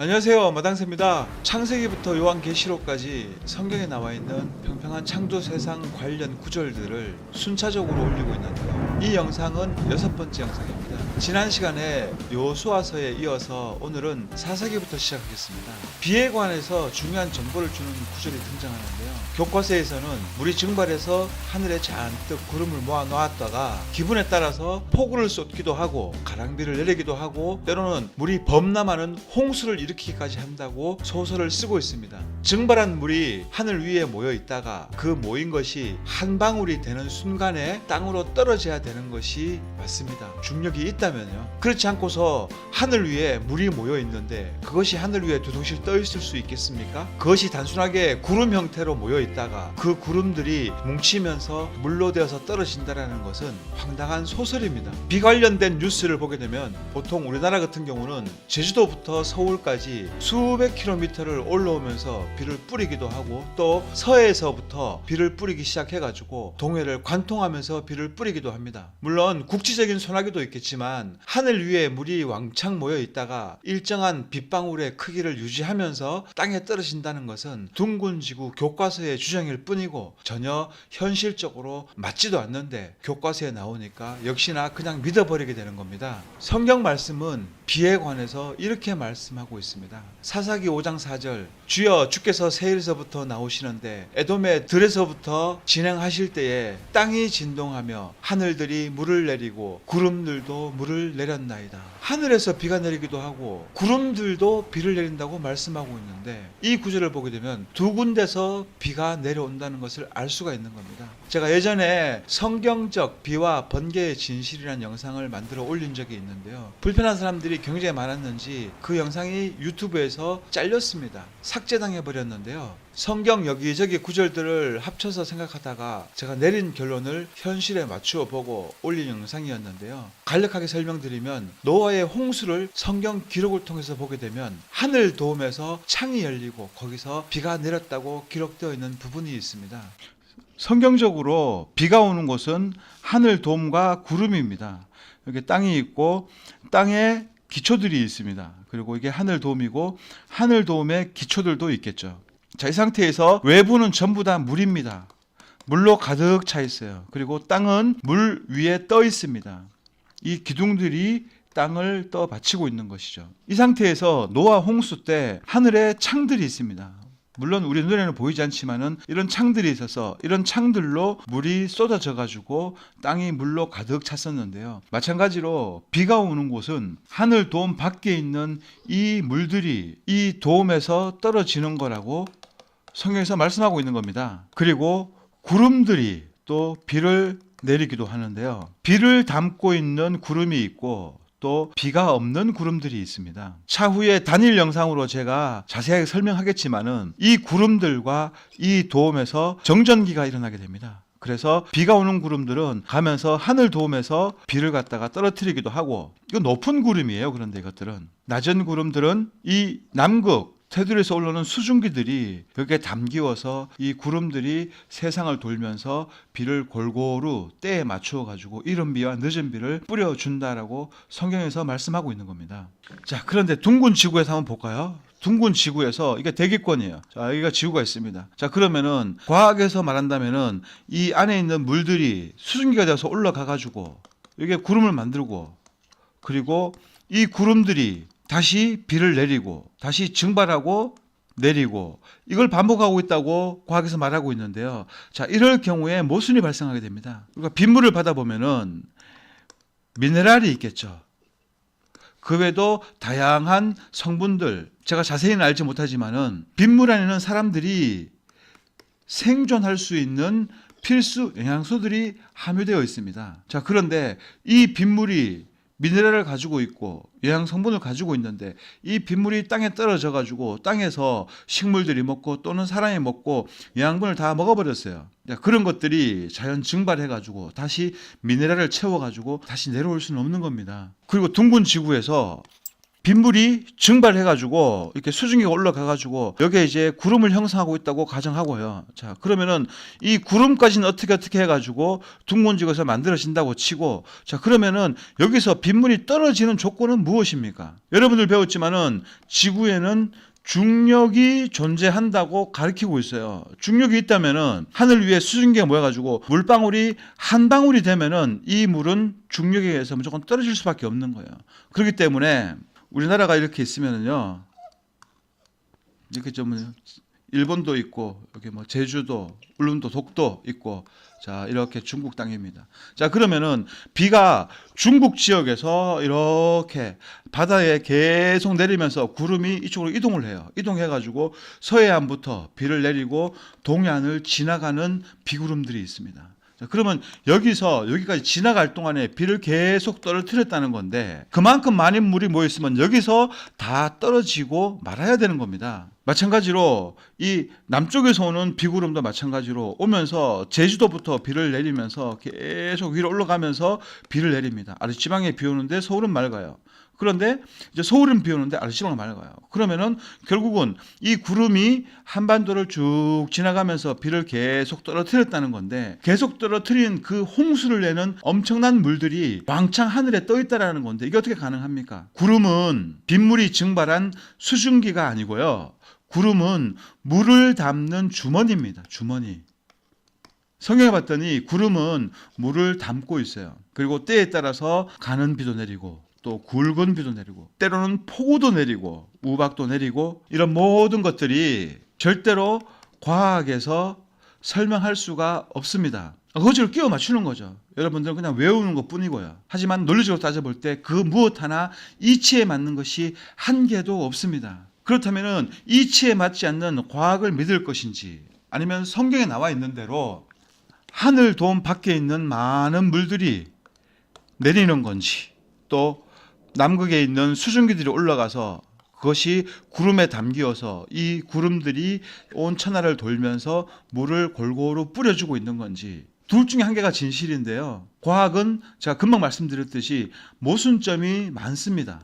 안녕하세요, 마당새입니다. 창세기부터 요한계시록까지 성경에 나와 있는 평평한 창조 세상 관련 구절들을 순차적으로 올리고 있는데요. 이 영상은 6번째 영상입니다. 지난 시간에 여호수아서에 이어서 오늘은 사사기부터 시작하겠습니다. 비에 관해서 중요한 정보를 주는 구절이 등장하는데요. 교과서에서는 물이 증발해서 하늘에 잔뜩 구름을 모아 놓았다가 기분에 따라서 폭우를 쏟기도 하고 가랑비를 내리기도 하고 때로는 물이 범람하는 홍수를 일으키기까지 한다고 소설을 쓰고 있습니다. 증발한 물이 하늘 위에 모여 있다가 그 모인 것이 한 방울이 되는 순간에 땅으로 떨어져야 되는 것이 맞습니다. 중력이 있다면요. 그렇지 않고서 하늘 위에 물이 모여 있는데 그것이 하늘 위에 두둥실 떠 있을 수 있겠습니까? 그것이 단순하게 구름 형태로 모여 있다가 그 구름들이 뭉치면서 물로 되어서 떨어진다는 것은 황당한 소설입니다. 비 관련된 뉴스를 보게 되면 보통 우리나라 같은 경우는 제주도부터 서울까지 수백 킬로미터를 올라오면서 비를 뿌리기도 하고 또 서해에서부터 비를 뿌리기 시작해가지고 동해를 관통하면서 비를 뿌리기도 합니다. 물론 국지적인 소나기도 있겠지만 하늘 위에 물이 왕창 모여 있다가 일정한 빗방울의 크기를 유지하면서 땅에 떨어진다는 것은 둥근 지구 교과서의 주장일 뿐이고 전혀 현실적으로 맞지도 않는데 교과서에 나오니까 역시나 그냥 믿어버리게 되는 겁니다. 성경 말씀은 비에 관해서 이렇게 말씀하고 있습니다. 사사기 5장 4절 주여 주께서 세일에서부터 나오시는데 에돔의 들에서부터 진행하실 때에 땅이 진동하며 하늘들이 물을 내리고 구름들도 물을 내렸나이다. 하늘에서 비가 내리기도 하고 구름들도 비를 내린다고 말씀하고 있는데 이 구절을 보게 되면 두 군데서 비가 내려온다는 것을 알 수가 있는 겁니다. 제가 예전에 성경적 비와 번개의 진실이라는 영상을 만들어 올린 적이 있는데요. 불편한 사람들이 굉장히 많았는지 그 영상이 유튜브에서 잘렸습니다. 삭제당해 버렸는데요. 성경 여기저기 구절들을 합쳐서 생각하다가 제가 내린 결론을 현실에 맞추어 보고 올린 영상이었는데요. 간략하게 설명드리면 노아의 홍수를 성경 기록을 통해서 보게 되면 하늘 도움에서 창이 열리고 거기서 비가 내렸다고 기록되어 있는 부분이 있습니다. 성경적으로 비가 오는 곳은 하늘 도움과 구름입니다. 여기 땅이 있고 땅에 기초들이 있습니다. 그리고 이게 하늘 도움이고 하늘 도움의 기초들도 있겠죠. 자, 이 상태에서 외부는 전부 다 물입니다. 물로 가득 차 있어요. 그리고 땅은 물 위에 떠 있습니다. 이 기둥들이 땅을 떠 받치고 있는 것이죠. 이 상태에서 노아 홍수 때 하늘에 창들이 있습니다. 물론 우리 눈에는 보이지 않지만은 이런 창들이 있어서 이런 창들로 물이 쏟아져 가지고 땅이 물로 가득 찼었는데요. 마찬가지로 비가 오는 곳은 하늘 도움 밖에 있는 이 물들이 이 도움에서 떨어지는 거라고 성경에서 말씀하고 있는 겁니다. 그리고 구름들이 또 비를 내리기도 하는데요. 비를 담고 있는 구름이 있고 또 비가 없는 구름들이 있습니다. 차후에 단일 영상으로 제가 자세하게 설명하겠지만은 이 구름들과 이 도움에서 정전기가 일어나게 됩니다. 그래서 비가 오는 구름들은 가면서 하늘 도움에서 비를 갖다가 떨어뜨리기도 하고 이거 높은 구름이에요. 그런데 이것들은 낮은 구름들은 이 남극 테두리에서 올라오는 수증기들이 여기에 담기워서 이 구름들이 세상을 돌면서 비를 골고루 때에 맞추어 가지고 이른 비와 늦은 비를 뿌려준다라고 성경에서 말씀하고 있는 겁니다. 자, 그런데 둥근 지구에서 한번 볼까요? 둥근 지구에서 이게 대기권이에요. 자, 여기가 지구가 있습니다. 자, 그러면은 과학에서 말한다면은 이 안에 있는 물들이 수증기가 되어서 올라가 가지고 여기에 구름을 만들고 그리고 이 구름들이 다시 비를 내리고 다시 증발하고 내리고 이걸 반복하고 있다고 과학에서 말하고 있는데요. 자, 이럴 경우에 모순이 발생하게 됩니다. 그러니까 빗물을 받아보면은 미네랄이 있겠죠. 그 외에도 다양한 성분들 제가 자세히는 알지 못하지만은 빗물 안에는 사람들이 생존할 수 있는 필수 영양소들이 함유되어 있습니다. 자, 그런데 이 빗물이 미네랄을 가지고 있고 영양 성분을 가지고 있는데 이 빗물이 땅에 떨어져 가지고 땅에서 식물들이 먹고 또는 사람이 먹고 영양분을 다 먹어버렸어요. 그런 것들이 자연 증발해 가지고 다시 미네랄을 채워 가지고 다시 내려올 수는 없는 겁니다. 그리고 둥근 지구에서 빗물이 증발해가지고 이렇게 수증기가 올라가가지고 여기에 이제 구름을 형성하고 있다고 가정하고요. 자, 그러면은 이 구름까지는 어떻게 해가지고 둥근지구에서 만들어진다고 치고, 자, 그러면은 여기서 빗물이 떨어지는 조건은 무엇입니까? 여러분들 배웠지만은 지구에는 중력이 존재한다고 가르치고 있어요. 중력이 있다면은 하늘 위에 수증기가 모여가지고 물방울이 한 방울이 되면은 이 물은 중력에 의해서 무조건 떨어질 수밖에 없는 거예요. 그렇기 때문에 우리나라가 이렇게 있으면은요, 이렇게 좀 일본도 있고 여기 뭐 제주도, 울릉도, 독도 있고, 자, 이렇게 중국 땅입니다. 자, 그러면은 비가 중국 지역에서 이렇게 바다에 계속 내리면서 구름이 이쪽으로 이동을 해요. 이동해가지고 서해안부터 비를 내리고 동해안을 지나가는 비구름들이 있습니다. 자, 그러면 여기서 여기까지 지나갈 동안에 비를 계속 떨어뜨렸다는 건데, 그만큼 많은 물이 모였으면 여기서 다 떨어지고 말아야 되는 겁니다. 마찬가지로 이 남쪽에서 오는 비구름도 마찬가지로 오면서 제주도부터 비를 내리면서 계속 위로 올라가면서 비를 내립니다. 아랫지방에 비 오는데 서울은 맑아요. 그런데 이제 서울은 비 오는데 아랫지방은 맑아요. 그러면은 결국은 이 구름이 한반도를 쭉 지나가면서 비를 계속 떨어뜨렸다는 건데, 계속 떨어뜨린 그 홍수를 내는 엄청난 물들이 왕창 하늘에 떠 있다라는 건데, 이게 어떻게 가능합니까? 구름은 빗물이 증발한 수증기가 아니고요. 구름은 물을 담는 주머니입니다. 주머니. 성경에 봤더니 구름은 물을 담고 있어요. 그리고 때에 따라서 가는 비도 내리고 또 굵은 비도 내리고 때로는 폭우도 내리고 우박도 내리고, 이런 모든 것들이 절대로 과학에서 설명할 수가 없습니다. 거지를 끼워 맞추는 거죠. 여러분들은 그냥 외우는 것 뿐이고요. 하지만 논리적으로 따져볼 때 그 무엇 하나 이치에 맞는 것이 한 개도 없습니다. 그렇다면 이치에 맞지 않는 과학을 믿을 것인지, 아니면 성경에 나와 있는 대로 하늘 돔 밖에 있는 많은 물들이 내리는 건지, 또 남극에 있는 수증기들이 올라가서 그것이 구름에 담기어서 이 구름들이 온 천하를 돌면서 물을 골고루 뿌려주고 있는 건지, 둘 중에 한 개가 진실인데요. 과학은 제가 금방 말씀드렸듯이 모순점이 많습니다.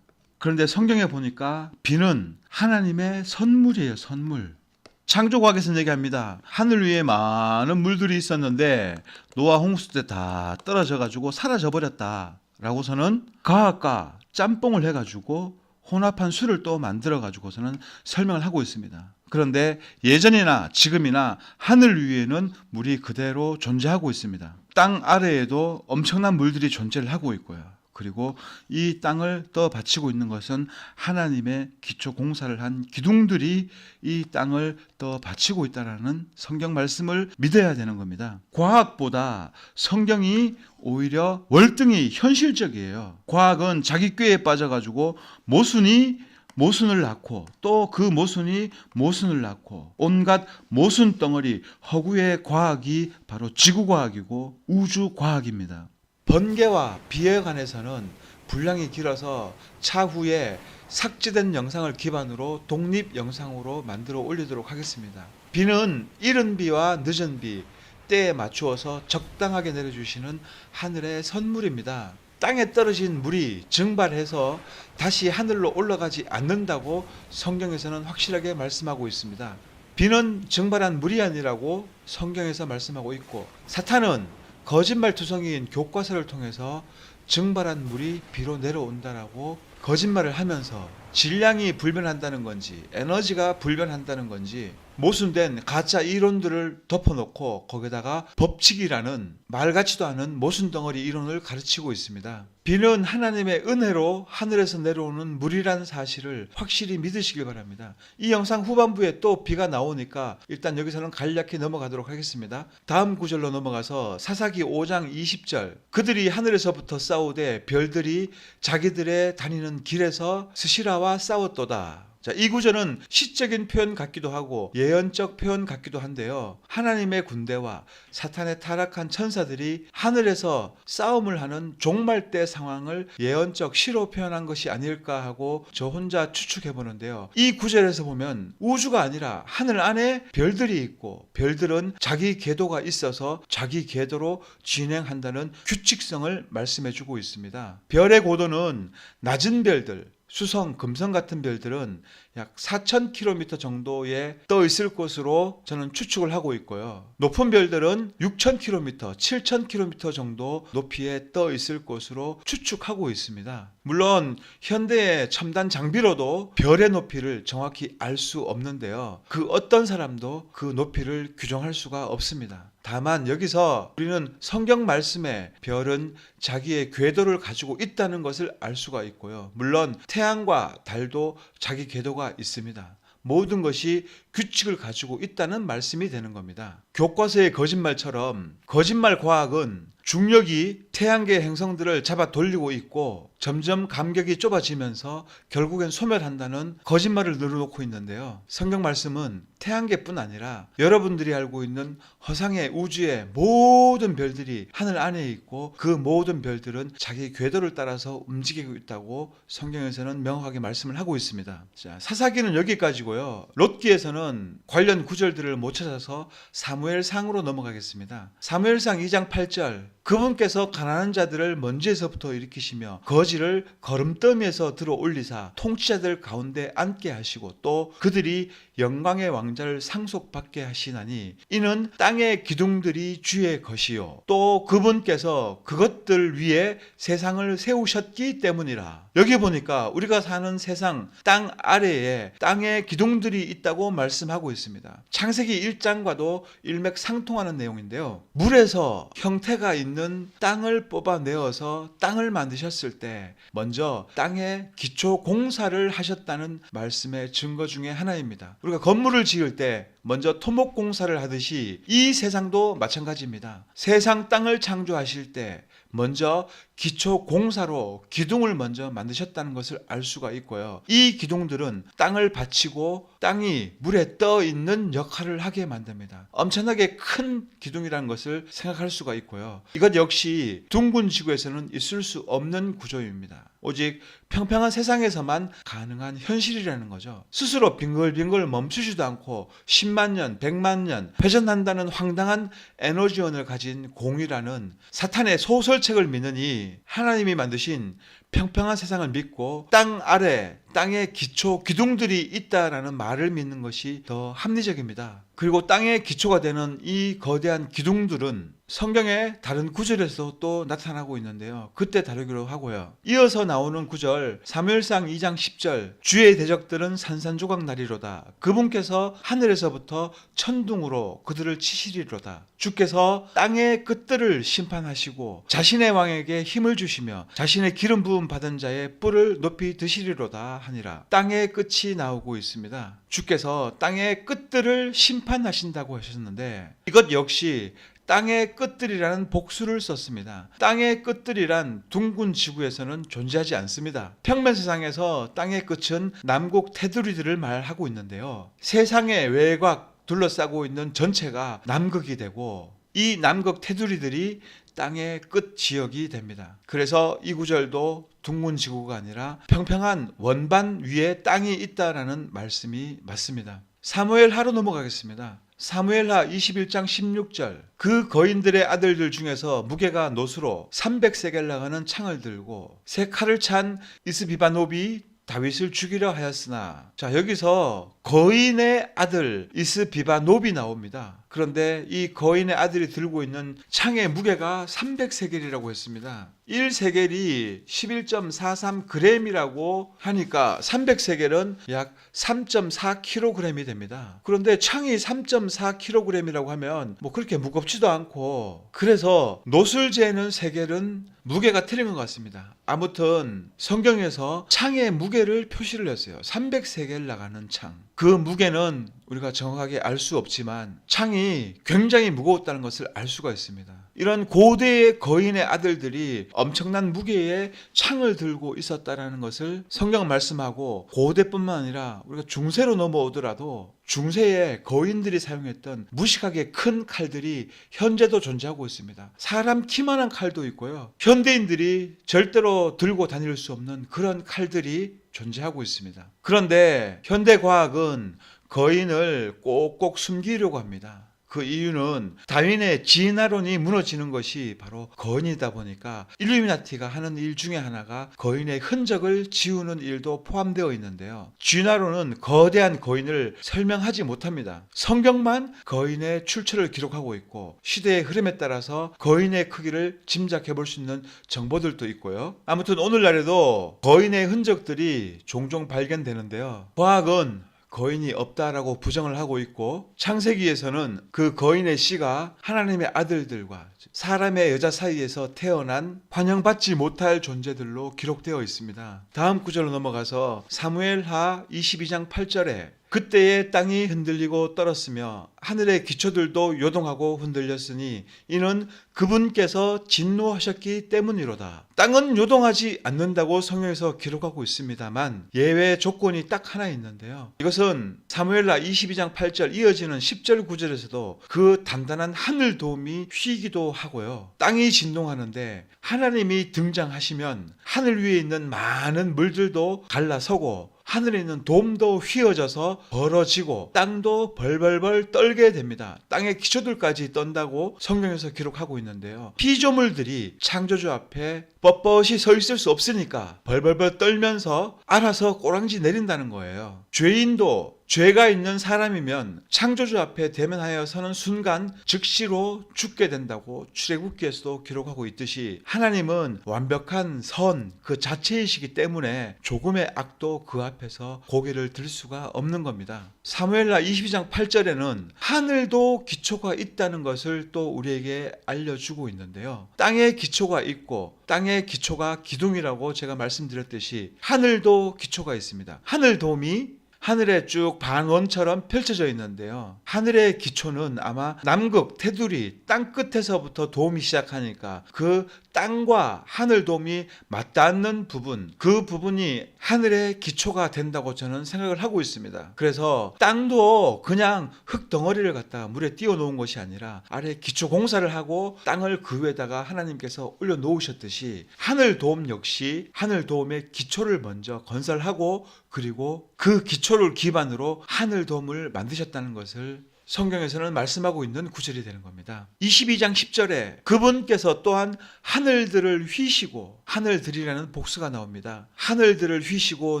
그런데 성경에 보니까 비는 하나님의 선물이에요. 선물. 창조과학에서는 얘기합니다. 하늘 위에 많은 물들이 있었는데 노아 홍수 때 다 떨어져 가지고 사라져 버렸다 라고서는 과학과 짬뽕을 해가지고 혼합한 술을 또 만들어 가지고서는 설명을 하고 있습니다. 그런데 예전이나 지금이나 하늘 위에는 물이 그대로 존재하고 있습니다. 땅 아래에도 엄청난 물들이 존재를 하고 있고요. 그리고 이 땅을 떠받치고 있는 것은 하나님의 기초 공사를 한 기둥들이 이 땅을 떠받치고 있다는 성경 말씀을 믿어야 되는 겁니다. 과학보다 성경이 오히려 월등히 현실적이에요. 과학은 자기 꾀에 빠져가지고 모순이 모순을 낳고 또 그 모순이 모순을 낳고 온갖 모순 덩어리 허구의 과학이 바로 지구과학이고 우주과학입니다. 번개와 비에 관해서는 분량이 길어서 차후에 삭제된 영상을 기반으로 독립 영상으로 만들어 올리도록 하겠습니다. 비는 이른 비와 늦은 비, 때에 맞추어서 적당하게 내려주시는 하늘의 선물입니다. 땅에 떨어진 물이 증발해서 다시 하늘로 올라가지 않는다고 성경에서는 확실하게 말씀하고 있습니다. 비는 증발한 물이 아니라고 성경에서 말씀하고 있고, 사탄은 거짓말투성이인 교과서를 통해서 증발한 물이 비로 내려온다라고 거짓말을 하면서 질량이 불변한다는 건지 에너지가 불변한다는 건지 모순된 가짜 이론들을 덮어놓고 거기다가 법칙이라는 말 같지도 않은 모순덩어리 이론을 가르치고 있습니다. 비는 하나님의 은혜로 하늘에서 내려오는 물이라는 사실을 확실히 믿으시길 바랍니다. 이 영상 후반부에 또 비가 나오니까 일단 여기서는 간략히 넘어가도록 하겠습니다. 다음 구절로 넘어가서 사사기 5장 20절, 그들이 하늘에서부터 싸우되 별들이 자기들의 다니는 길에서 스시라와 싸웠도다. 자, 이 구절은 시적인 표현 같기도 하고 예언적 표현 같기도 한데요. 하나님의 군대와 사탄의 타락한 천사들이 하늘에서 싸움을 하는 종말대 상황을 예언적 시로 표현한 것이 아닐까 하고 저 혼자 추측해 보는데요. 이 구절에서 보면 우주가 아니라 하늘 안에 별들이 있고, 별들은 자기 궤도가 있어서 자기 궤도로 진행한다는 규칙성을 말씀해 주고 있습니다. 별의 고도는 낮은 별들, 수성, 금성 같은 별들은 약 4,000km 정도에 떠 있을 것으로 저는 추측을 하고 있고요. 높은 별들은 6,000km, 7,000km 정도 높이에 떠 있을 것으로 추측하고 있습니다. 물론 현대의 첨단 장비로도 별의 높이를 정확히 알 수 없는데요. 그 어떤 사람도 그 높이를 규정할 수가 없습니다. 다만 여기서 우리는 성경 말씀에 별은 자기의 궤도를 가지고 있다는 것을 알 수가 있고요. 물론 태양과 달도 자기 궤도가 있습니다. 모든 것이 규칙을 가지고 있다는 말씀이 되는 겁니다. 교과서의 거짓말처럼 거짓말 과학은 중력이 태양계 행성들을 잡아 돌리고 있고 점점 간격이 좁아지면서 결국엔 소멸한다는 거짓말을 늘어놓고 있는데요. 성경 말씀은 태양계뿐 아니라 여러분들이 알고 있는 허상의 우주의 모든 별들이 하늘 안에 있고 그 모든 별들은 자기 궤도를 따라서 움직이고 있다고 성경에서는 명확하게 말씀을 하고 있습니다. 자, 사사기는 여기까지고요. 롯기에서는 관련 구절들을 못 찾아서 사무엘상으로 넘어가겠습니다. 사무엘상 2장 8절 그분께서 가난한 자들을 먼지에서부터 일으키시며 거지를 거름더미에서 들어 올리사 통치자들 가운데 앉게 하시고 또 그들이 영광의 왕자를 상속받게 하시나니 이는 땅의 기둥들이 주의 것이요 또 그분께서 그것들 위에 세상을 세우셨기 때문이라. 여기 보니까 우리가 사는 세상 땅 아래에 땅의 기둥들이 있다고 말씀하고 있습니다. 창세기 1장과도 일맥상통하는 내용인데요. 물에서 형태가 있는 땅을 뽑아내어서 땅을 만드셨을 때 먼저 땅에 기초 공사를 하셨다는 말씀의 증거 중에 하나입니다. 우리가 건물을 지을 때 먼저 토목 공사를 하듯이 이 세상도 마찬가지입니다. 세상 땅을 창조하실 때 먼저 기초 공사로 기둥을 먼저 만드셨다는 것을 알 수가 있고요. 이 기둥들은 땅을 받치고 땅이 물에 떠 있는 역할을 하게 만듭니다. 엄청나게 큰 기둥이라는 것을 생각할 수가 있고요. 이것 역시 둥근 지구에서는 있을 수 없는 구조입니다. 오직 평평한 세상에서만 가능한 현실이라는 거죠. 스스로 빙글빙글 멈추지도 않고 10만 년, 100만 년 회전한다는 황당한 에너지원을 가진 공이라는 사탄의 소설책을 믿으니 하나님이 만드신 평평한 세상을 믿고 땅 아래 땅의 기초 기둥들이 있다라는 말을 믿는 것이 더 합리적입니다. 그리고 땅의 기초가 되는 이 거대한 기둥들은 성경의 다른 구절에서 또 나타나고 있는데요. 그때 다루기로 하고요. 이어서 나오는 구절 사무엘상 2장 10절 주의 대적들은 산산조각 나리로다. 그분께서 하늘에서부터 천둥으로 그들을 치시리로다. 주께서 땅의 끝들을 심판하시고 자신의 왕에게 힘을 주시며 자신의 기름 부음 받은 자의 뿔을 높이 드시리로다 하니라. 땅의 끝이 나오고 있습니다. 주께서 땅의 끝들을 심판하신다고 하셨는데 이것 역시 땅의 끝들이라는 복수를 썼습니다. 땅의 끝들이란 둥근 지구에서는 존재하지 않습니다. 평면 세상에서 땅의 끝은 남극 테두리들을 말하고 있는데요. 세상의 외곽 둘러싸고 있는 전체가 남극이 되고 이 남극 테두리들이 땅의 끝 지역이 됩니다. 그래서 이 구절도 둥근 지구가 아니라 평평한 원반 위에 땅이 있다라는 말씀이 맞습니다. 사무엘하로 넘어가겠습니다. 사무엘하 21장 16절 그 거인들의 아들들 중에서 무게가 노수로 300세겔 나가는 창을 들고 세 칼을 찬 이스비바노비 다윗을 죽이려 하였으나 자 여기서 거인의 아들 이스비바노비 나옵니다. 그런데 이 거인의 아들이 들고 있는 창의 무게가 300세겔이라고 했습니다. 1세겔이 11.43g이라고 하니까 300세겔은 약 3.4kg이 됩니다. 그런데 창이 3.4kg이라고 하면 뭐 그렇게 무겁지도 않고 그래서 노술 재는 세겔은 무게가 틀린 것 같습니다. 아무튼 성경에서 창의 무게를 표시를 했어요. 300세겔 나가는 창. 그 무게는 우리가 정확하게 알 수 없지만 창이 굉장히 무거웠다는 것을 알 수가 있습니다. 이런 고대의 거인의 아들들이 엄청난 무게의 창을 들고 있었다는 것을 성경 말씀하고 고대뿐만 아니라 우리가 중세로 넘어오더라도 중세에 거인들이 사용했던 무식하게 큰 칼들이 현재도 존재하고 있습니다. 사람 키만한 칼도 있고요. 현대인들이 절대로 들고 다닐 수 없는 그런 칼들이 존재하고 있습니다. 그런데 현대과학은 거인을 꼭꼭 숨기려고 합니다. 그 이유는 다윈의 진화론이 무너지는 것이 바로 거인이다 보니까 일루미나티가 하는 일 중에 하나가 거인의 흔적을 지우는 일도 포함되어 있는데요. 진화론은 거대한 거인을 설명하지 못합니다. 성경만 거인의 출처를 기록하고 있고 시대의 흐름에 따라서 거인의 크기를 짐작해 볼 수 있는 정보들도 있고요. 아무튼 오늘날에도 거인의 흔적들이 종종 발견되는데요. 과학은 거인이 없다라고 부정을 하고 있고 창세기에서는 그 거인의 씨가 하나님의 아들들과 사람의 여자 사이에서 태어난 환영받지 못할 존재들로 기록되어 있습니다. 다음 구절로 넘어가서 사무엘하 22장 8절에 그때의 땅이 흔들리고 떨었으며 하늘의 기초들도 요동하고 흔들렸으니 이는 그분께서 진노하셨기 때문이로다. 땅은 요동하지 않는다고 성경에서 기록하고 있습니다만 예외 조건이 딱 하나 있는데요. 이것은 사무엘하 22장 8절 이어지는 10절 9절에서도 그 단단한 하늘 도움이 휘기도 하고요. 땅이 진동하는데 하나님이 등장하시면 하늘 위에 있는 많은 물들도 갈라서고 하늘에 있는 돔도 휘어져서 벌어지고 땅도 벌벌벌 떨게 됩니다. 땅의 기초들까지 떤다고 성경에서 기록하고 있는데요. 피조물들이 창조주 앞에 뻣뻣이 서 있을 수 없으니까 벌벌벌 떨면서 알아서 꼬랑지 내린다는 거예요. 죄인도 죄가 있는 사람이면 창조주 앞에 대면하여 서는 순간 즉시로 죽게 된다고 출애굽기에서도 기록하고 있듯이 하나님은 완벽한 선 그 자체이시기 때문에 조금의 악도 그 앞에서 고개를 들 수가 없는 겁니다. 사무엘하 22장 8절에는 하늘도 기초가 있다는 것을 또 우리에게 알려주고 있는데요. 땅에 기초가 있고 땅의 기초가 기둥이라고 제가 말씀드렸듯이 하늘도 기초가 있습니다. 하늘돔이 하늘에 쭉 반원처럼 펼쳐져 있는데요. 하늘의 기초는 아마 남극 테두리 땅끝에서부터 돔이 시작하니까 그 땅과 하늘돔이 맞닿는 부분, 그 부분이 하늘의 기초가 된다고 저는 생각을 하고 있습니다. 그래서 땅도 그냥 흙덩어리를 갖다가 물에 띄워 놓은 것이 아니라 아래 기초 공사를 하고 땅을 그 위에다가 하나님께서 올려 놓으셨듯이 하늘돔 역시 하늘돔의 기초를 먼저 건설하고 그리고 그 기초를 기반으로 하늘돔을 만드셨다는 것을 성경에서는 말씀하고 있는 구절이 되는 겁니다. 22장 10절에 그분께서 또한 하늘들을 휘시고, 하늘들이라는 복수가 나옵니다. 하늘들을 휘시고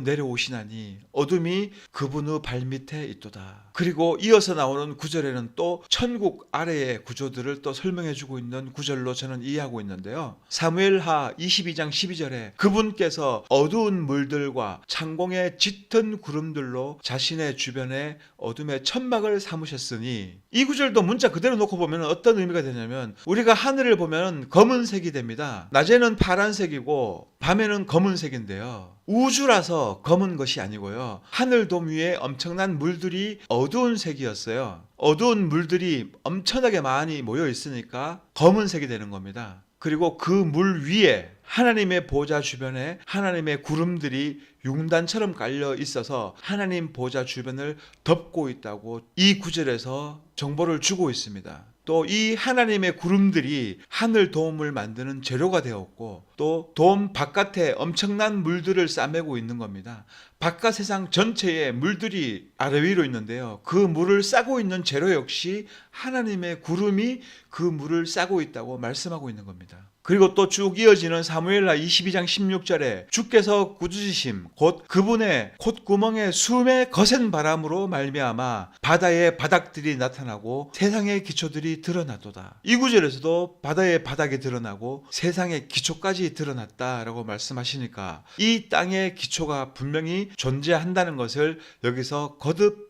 내려오시나니 어둠이 그분의 발밑에 있도다. 그리고 이어서 나오는 구절에는 또 천국 아래의 구조들을 또 설명해 주고 있는 구절로 저는 이해하고 있는데요. 사무엘하 22장 12절에 그분께서 어두운 물들과 창공의 짙은 구름들로 자신의 주변에 어둠의 천막을 삼으셨으니, 이 구절도 문자 그대로 놓고 보면 어떤 의미가 되냐면 우리가 하늘을 보면 검은색이 됩니다. 낮에는 파란색이고 밤에는 검은색인데요. 우주라서 검은 것이 아니고요. 하늘돔 위에 엄청난 물들이 어두운 색이었어요. 어두운 물들이 엄청나게 많이 모여 있으니까 검은색이 되는 겁니다. 그리고 그 물 위에 하나님의 보좌 주변에 하나님의 구름들이 융단처럼 깔려 있어서 하나님 보좌 주변을 덮고 있다고 이 구절에서 정보를 주고 있습니다. 또 이 하나님의 구름들이 하늘 돔을 만드는 재료가 되었고 또 돔 바깥에 엄청난 물들을 싸매고 있는 겁니다. 바깥 세상 전체에 물들이 아래 위로 있는데요. 그 물을 싸고 있는 재료 역시 하나님의 구름이 그 물을 싸고 있다고 말씀하고 있는 겁니다. 그리고 또 쭉 이어지는 사무엘하 22장 16절에 주께서 꾸짖으심 곧 그분의 콧구멍에 숨의 거센 바람으로 말미암아 바다의 바닥들이 나타나고 세상의 기초들이 드러나도다. 이 구절에서도 바다의 바닥이 드러나고 세상의 기초까지 드러났다라고 말씀하시니까 이 땅의 기초가 분명히 존재한다는 것을 여기서 거듭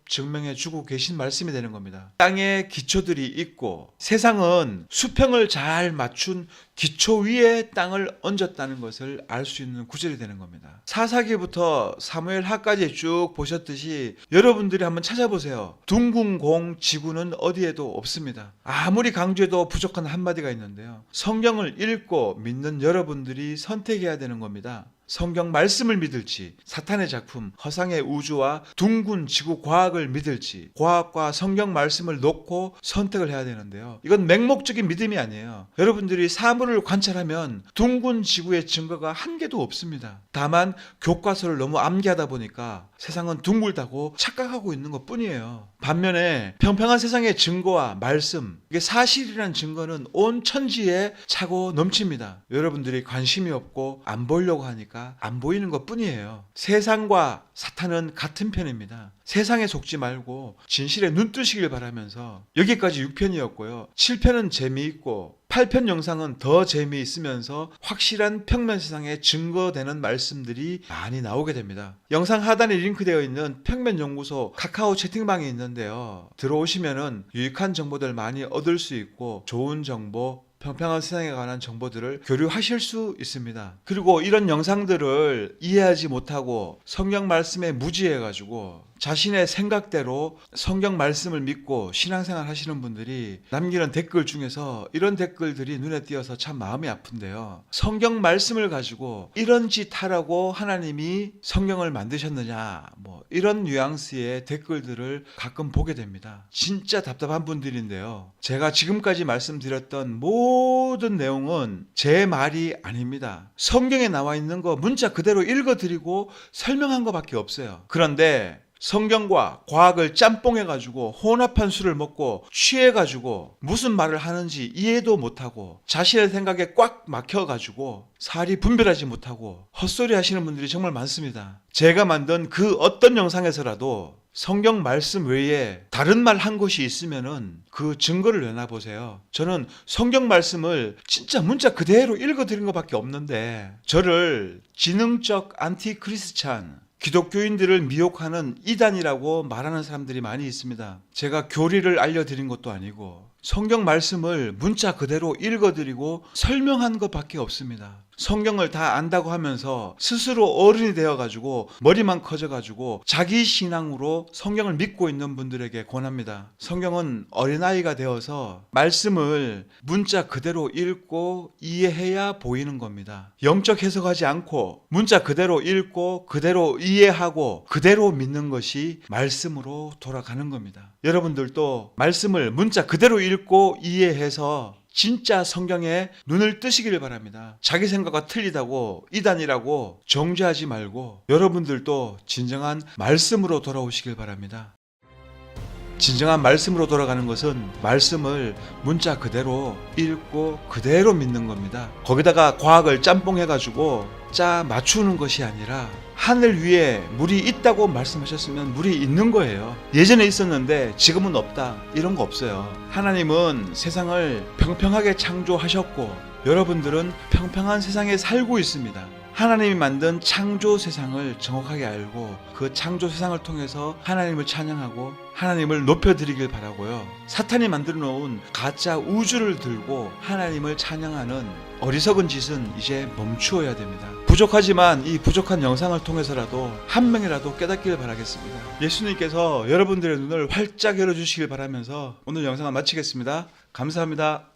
증명해 주고 계신 말씀이 되는 겁니다. 땅에 기초들이 있고 세상은 수평을 잘 맞춘 기초 위에 땅을 얹었다는 것을 알 수 있는 구절이 되는 겁니다. 사사기부터 사무엘하까지 쭉 보셨듯이 여러분들이 한번 찾아보세요. 둥근 공 지구는 어디에도 없습니다. 아무리 강조해도 부족한 한마디가 있는데요. 성경을 읽고 믿는 여러분들이 선택해야 되는 겁니다. 성경 말씀을 믿을지, 사탄의 작품 허상의 우주와 둥근 지구 과학을 믿을지, 과학과 성경 말씀을 놓고 선택을 해야 되는데요. 이건 맹목적인 믿음이 아니에요. 여러분들이 사물을 관찰하면 둥근 지구의 증거가 한 개도 없습니다. 다만 교과서를 너무 암기하다 보니까 세상은 둥글다고 착각하고 있는 것 뿐이에요. 반면에 평평한 세상의 증거와 말씀, 이게 사실이라는 증거는 온 천지에 차고 넘칩니다. 여러분들이 관심이 없고 안 보려고 하니까 안 보이는 것 뿐이에요. 세상과 사탄은 같은 편입니다. 세상에 속지 말고 진실에 눈 뜨시길 바라면서 여기까지 6편이었고요. 7편은 재미있고 8편 영상은 더 재미있으면서 확실한 평면 세상에 증거되는 말씀들이 많이 나오게 됩니다. 영상 하단에 링크되어 있는 평면연구소 카카오 채팅방이 있는데요. 들어오시면은 유익한 정보들 많이 얻을 수 있고 좋은 정보, 평평한 세상에 관한 정보들을 교류하실 수 있습니다. 그리고 이런 영상들을 이해하지 못하고 성경 말씀에 무지해가지고 자신의 생각대로 성경 말씀을 믿고 신앙생활 하시는 분들이 남기는 댓글 중에서 이런 댓글들이 눈에 띄어서 참 마음이 아픈데요. 성경 말씀을 가지고 이런 짓 하라고 하나님이 성경을 만드셨느냐, 이런 뉘앙스의 댓글들을 가끔 보게 됩니다. 진짜 답답한 분들인데요. 제가 지금까지 말씀드렸던 모든 내용은 제 말이 아닙니다. 성경에 나와 있는 거 문자 그대로 읽어드리고 설명한 것밖에 없어요. 그런데 성경과 과학을 짬뽕해가지고 혼합한 술을 먹고 취해가지고 무슨 말을 하는지 이해도 못하고 자신의 생각에 꽉 막혀가지고 살이 분별하지 못하고 헛소리 하시는 분들이 정말 많습니다. 제가 만든 그 어떤 영상에서라도 성경 말씀 외에 다른 말 한 것이 있으면은 그 증거를 내놔보세요. 저는 성경 말씀을 진짜 문자 그대로 읽어드린 것밖에 없는데 저를 지능적 안티크리스찬, 기독교인들을 미혹하는 이단이라고 말하는 사람들이 많이 있습니다. 제가 교리를 알려드린 것도 아니고 성경 말씀을 문자 그대로 읽어드리고 설명한 것밖에 없습니다. 성경을 다 안다고 하면서 스스로 어른이 되어가지고 머리만 커져가지고 자기 신앙으로 성경을 믿고 있는 분들에게 권합니다. 성경은 어린아이가 되어서 말씀을 문자 그대로 읽고 이해해야 보이는 겁니다. 영적 해석하지 않고 문자 그대로 읽고 그대로 이해하고 그대로 믿는 것이 말씀으로 돌아가는 겁니다. 여러분들도 말씀을 문자 그대로 읽고 이해해서 진짜 성경에 눈을 뜨시기를 바랍니다. 자기 생각과 틀리다고 이단이라고 정죄하지 말고 여러분들도 진정한 말씀으로 돌아오시길 바랍니다. 진정한 말씀으로 돌아가는 것은 말씀을 문자 그대로 읽고 그대로 믿는 겁니다. 거기다가 과학을 짬뽕해가지고 짜 맞추는 것이 아니라 하늘 위에 물이 있다고 말씀하셨으면 물이 있는 거예요. 예전에 있었는데 지금은 없다, 이런 거 없어요. 하나님은 세상을 평평하게 창조하셨고 여러분들은 평평한 세상에 살고 있습니다. 하나님이 만든 창조 세상을 정확하게 알고 그 창조 세상을 통해서 하나님을 찬양하고 하나님을 높여드리길 바라고요. 사탄이 만들어 놓은 가짜 우주를 들고 하나님을 찬양하는 어리석은 짓은 이제 멈추어야 됩니다. 부족하지만 이 부족한 영상을 통해서라도 한 명이라도 깨닫기를 바라겠습니다. 예수님께서 여러분들의 눈을 활짝 열어주시길 바라면서 오늘 영상을 마치겠습니다. 감사합니다.